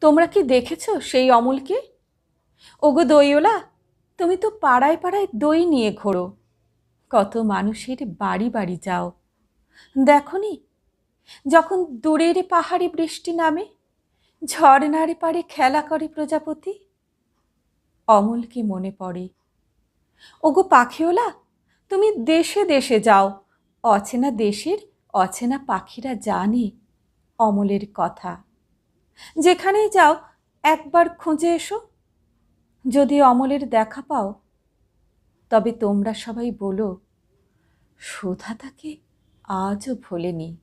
তোমরা কি দেখেছ সেই অমলকে? ওগো দইওলা, তুমি তো পাড়ায় পাড়ায় দই নিয়ে ঘোরো, কত মানুষের বাড়ি বাড়ি যাও। দেখনি যখন দূরের পাহাড়ে বৃষ্টি নামে, ঝর্ণার পাড়ে খেলা করে প্রজাপতি? অমলকে মনে পড়ে। ওগো পাখিওলা, তুমি দেশে দেশে যাও, অচেনা দেশের অচেনা পাখিরা জানে অমলের কথা। যেখানেই যাও একবার খুঁজে এসো, যদি অমলের দেখা পাও তবে তোমরা সবাই বলো, সুধা তাকে আজও ভোলেনি।